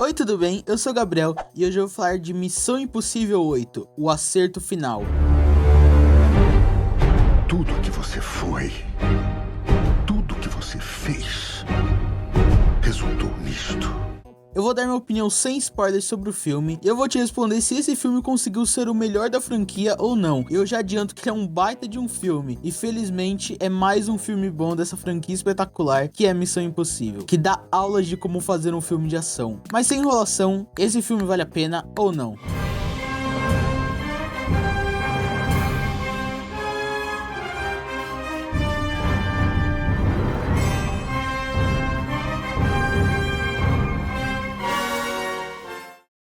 Oi, tudo bem? Eu sou o Gabriel e hoje eu vou falar de Missão Impossível 8, o acerto final. Tudo que você foi, tudo que você fez, resultou nisto. Eu vou dar minha opinião sem spoilers sobre o filme e eu vou te responder se esse filme conseguiu ser o melhor da franquia ou não. Eu já adianto que é um baita de um filme e felizmente é mais um filme bom dessa franquia espetacular que é Missão Impossível, que dá aulas de como fazer um filme de ação. Mas sem enrolação, esse filme vale a pena ou não?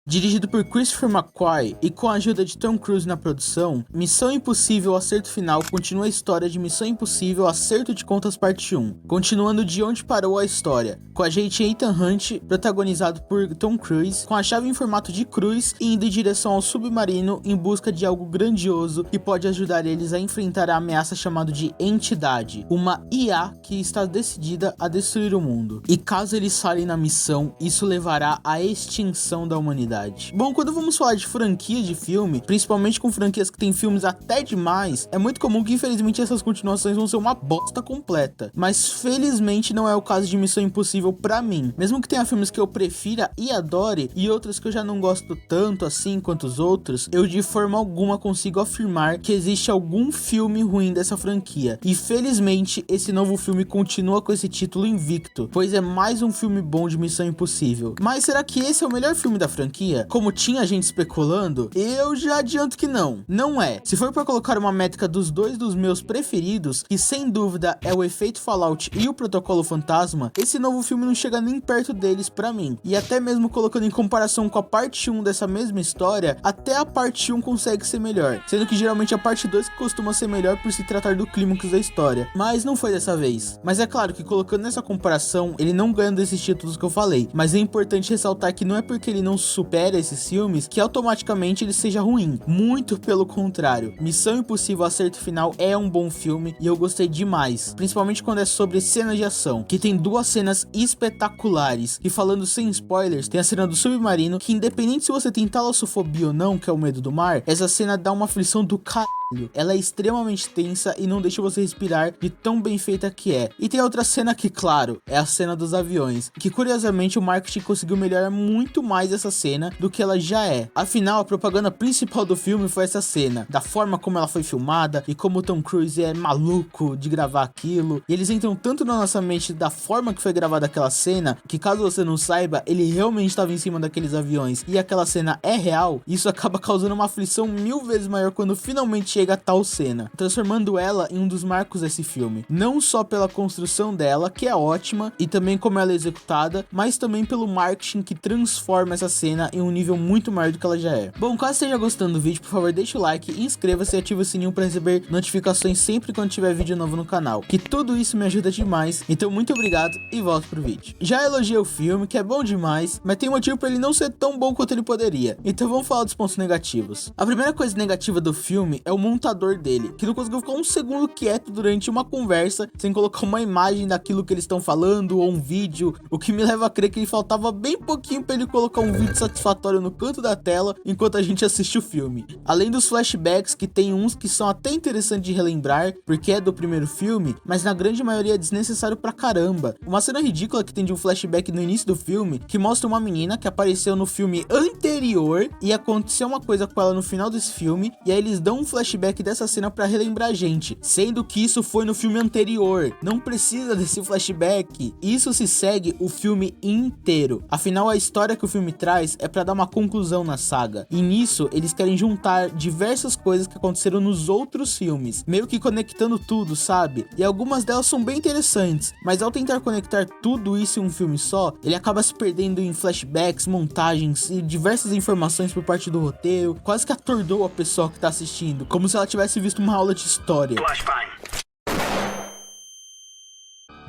Dirigido por Christopher McQuarrie e com a ajuda de Tom Cruise na produção, Missão Impossível Acerto Final continua a história de Missão Impossível Acerto de Contas Parte 1, continuando de onde parou a história, com a agente Ethan Hunt, protagonizado por Tom Cruise, com a chave em formato de cruz e indo em direção ao submarino em busca de algo grandioso que pode ajudar eles a enfrentar a ameaça chamada de Entidade, uma IA que está decidida a destruir o mundo. E caso eles falhem na missão, isso levará à extinção da humanidade. Bom, quando vamos falar de franquia de filme, principalmente com franquias que tem filmes até demais, é muito comum que infelizmente essas continuações vão ser uma bosta completa. Mas felizmente não é o caso de Missão Impossível pra mim. Mesmo que tenha filmes que eu prefira e adore, e outros que eu já não gosto tanto assim quanto os outros, eu de forma alguma consigo afirmar que existe algum filme ruim dessa franquia. E felizmente esse novo filme continua com esse título invicto, pois é mais um filme bom de Missão Impossível. Mas será que esse é o melhor filme da franquia? Como tinha gente especulando, eu já adianto que não. Não é. Se for pra colocar uma métrica dos dois dos meus preferidos, que sem dúvida é o Efeito Fallout e o Protocolo Fantasma, esse novo filme não chega nem perto deles pra mim. E até mesmo colocando em comparação com a parte 1 dessa mesma história, até a parte 1 consegue ser melhor, sendo que geralmente a parte 2 costuma ser melhor por se tratar do clímax da história. Mas não foi dessa vez. Mas é claro que colocando nessa comparação, ele não ganha desses títulos que eu falei. Mas é importante ressaltar que não é porque ele não supera esses filmes que automaticamente ele seja ruim, muito pelo contrário. Missão Impossível Acerto Final é um bom filme e eu gostei demais, principalmente quando é sobre cenas de ação, que tem duas cenas espetaculares, e falando sem spoilers, tem a cena do submarino, que independente se você tem talassofobia ou não, que é o medo do mar, essa cena dá uma aflição do caralho. Ela é extremamente tensa e não deixa você respirar de tão bem feita que é. E tem outra cena que, claro, é a cena dos aviões, que curiosamente o marketing conseguiu melhorar muito mais essa cena do que ela já é. Afinal, a propaganda principal do filme foi essa cena, da forma como ela foi filmada e como o Tom Cruise é maluco de gravar aquilo. E eles entram tanto na nossa mente da forma que foi gravada aquela cena, que caso você não saiba, ele realmente estava em cima daqueles aviões e aquela cena é real. Isso acaba causando uma aflição 1000 vezes maior quando finalmente chega a tal cena, transformando ela em um dos marcos desse filme. Não só pela construção dela, que é ótima, e também como ela é executada, mas também pelo marketing que transforma essa cena em um nível muito maior do que ela já é. Bom, caso esteja gostando do vídeo, por favor deixa o like, inscreva-se e ative o sininho para receber notificações sempre quando tiver vídeo novo no canal, que tudo isso me ajuda demais. Então muito obrigado e volto pro vídeo. Já elogiei o filme, que é bom demais, mas tem motivo para ele não ser tão bom quanto ele poderia. Então vamos falar dos pontos negativos. A primeira coisa negativa do filme é o montador dele, que não conseguiu ficar um segundo quieto durante uma conversa sem colocar uma imagem daquilo que eles estão falando ou um vídeo, o que me leva a crer que ele faltava bem pouquinho para ele colocar um vídeo satisfatório no canto da tela enquanto a gente assiste o filme. Além dos flashbacks, que tem uns que são até interessantes de relembrar porque é do primeiro filme, mas na grande maioria é desnecessário pra caramba. Uma cena ridícula que tem de um flashback no início do filme, que mostra uma menina que apareceu no filme anterior e aconteceu uma coisa com ela no final desse filme, e aí eles dão um flashback dessa cena pra relembrar a gente, sendo que isso foi no filme anterior. Não precisa desse flashback. Isso se segue o filme inteiro. Afinal, a história que o filme traz é pra dar uma conclusão na saga, e nisso eles querem juntar diversas coisas que aconteceram nos outros filmes, meio que conectando tudo, sabe? E algumas delas são bem interessantes, mas ao tentar conectar tudo isso em um filme só, ele acaba se perdendo em flashbacks, montagens e diversas informações por parte do roteiro, quase que atordoa a pessoa que tá assistindo, como se ela tivesse visto uma aula de história.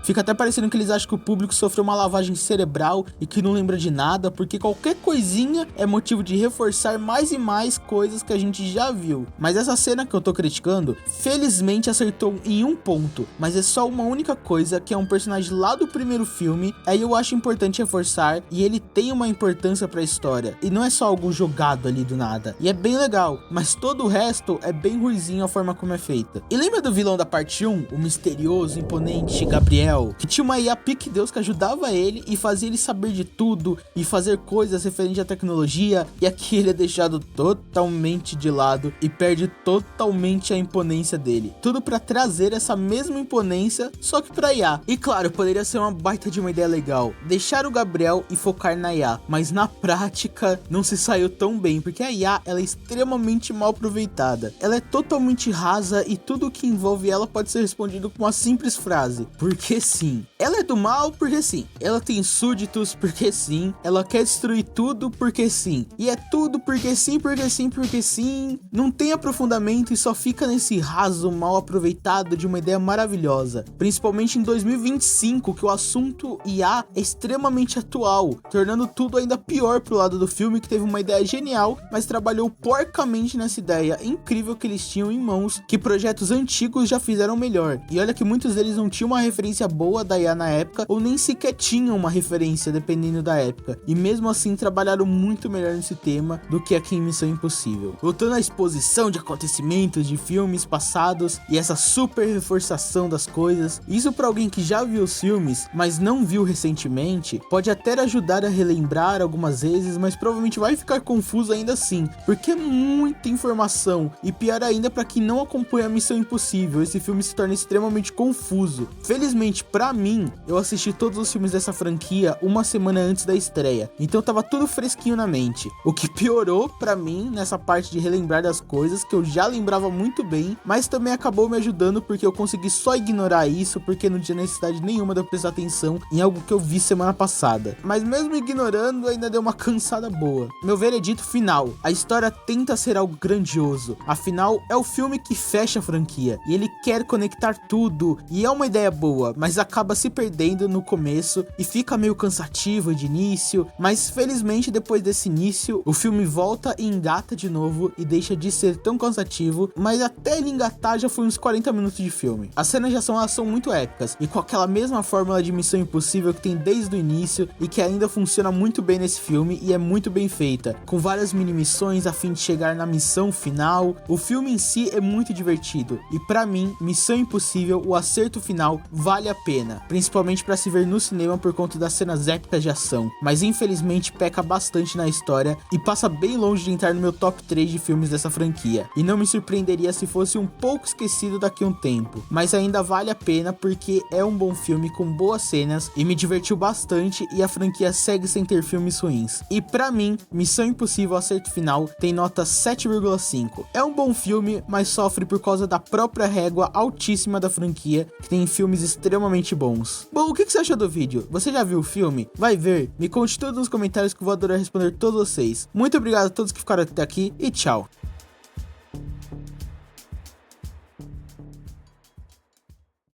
Fica até parecendo que eles acham que o público sofreu uma lavagem cerebral e que não lembra de nada, porque qualquer coisinha é motivo de reforçar mais e mais coisas que a gente já viu. Mas essa cena que eu tô criticando, felizmente acertou em um ponto, mas é só uma única coisa, que é um personagem lá do primeiro filme, aí eu acho importante reforçar, e ele tem uma importância pra história, e não é só algo jogado ali do nada, e é bem legal, mas todo o resto é bem ruizinho a forma como é feita. E lembra do vilão da parte 1, o misterioso, imponente Gabriel, que tinha uma IA pique Deus que ajudava ele e fazia ele saber de tudo e fazer coisas referentes à tecnologia, e aqui ele é deixado totalmente de lado e perde totalmente a imponência dele. Tudo pra trazer essa mesma imponência, só que pra IA. E claro, poderia ser uma baita de uma ideia legal, deixar o Gabriel e focar na IA, mas na prática não se saiu tão bem, porque a IA ela é extremamente mal aproveitada. Ela é totalmente rasa e tudo que envolve ela pode ser respondido com uma simples frase: porque sim. Ela é do mal porque sim. Ela tem súditos porque sim. Ela quer destruir tudo porque sim. E é tudo porque sim, porque sim, porque sim. Não tem aprofundamento e só fica nesse raso mal aproveitado de uma ideia maravilhosa. Principalmente em 2025, que o assunto IA é extremamente atual, tornando tudo ainda pior pro lado do filme, que teve uma ideia genial, mas trabalhou porcamente nessa ideia incrível que eles tinham em mãos, que projetos antigos já fizeram melhor. E olha que muitos deles não tinham uma referência boa da IA na época, ou nem sequer tinham uma referência, dependendo da época. E mesmo assim trabalharam muito melhor nesse tema do que aqui em Missão Impossível. Voltando à exposição de acontecimentos de filmes passados e essa super reforçação das coisas, isso para alguém que já viu os filmes, mas não viu recentemente, pode até ajudar a relembrar algumas vezes, mas provavelmente vai ficar confuso ainda assim, porque é muita informação, e pior ainda para quem não acompanha a Missão Impossível, esse filme se torna extremamente confuso. Felizmente para mim, eu assisti todos os filmes dessa franquia uma semana antes da estreia, então tava tudo fresquinho na mente, o que piorou para mim nessa parte de relembrar das coisas que eu já lembrava muito bem, mas também acabou me ajudando porque eu consegui só ignorar isso, porque não tinha necessidade nenhuma de eu prestar atenção em algo que eu vi semana passada. Mas mesmo ignorando, ainda deu uma cansada boa. Meu veredito final: a história tenta ser algo grandioso, afinal é o filme que fecha a franquia, e ele quer conectar tudo, e é uma ideia boa, mas acaba se perdendo no começo, e fica meio cansativo de início, mas felizmente depois desse início, o filme volta e engata de novo, e deixa de ser tão cansativo, mas até ele engatar já foi uns 40 minutos de filme. As cenas de ação elas são muito épicas, e com aquela mesma fórmula de Missão Impossível que tem desde o início, e que ainda funciona muito bem nesse filme, e é muito bem feita, com várias mini missões a fim de chegar na missão final. O filme em si é muito divertido, e pra mim, Missão Impossível, o acerto final, vale a pena, principalmente pra se ver no cinema por conta das cenas épicas de ação, mas infelizmente peca bastante na história, e passa bem longe de entrar no meu top 3 de filmes dessa franquia, e não me surpreenderia se fosse um pouco esquecido daqui a um tempo, mas ainda vale a pena porque é um bom filme com boas cenas, e me divertiu bastante, e a franquia segue sem ter filmes ruins. E pra mim, Missão Impossível Acerto Final tem nota 7,5. É um bom filme, mas sofre por causa da própria régua altíssima da franquia, que tem filmes extremamente bons. Bom, o que você achou do vídeo? Você já viu o filme? Vai ver? Me conte tudo nos comentários que eu vou adorar responder todos vocês. Muito obrigado a todos que ficaram até aqui e tchau!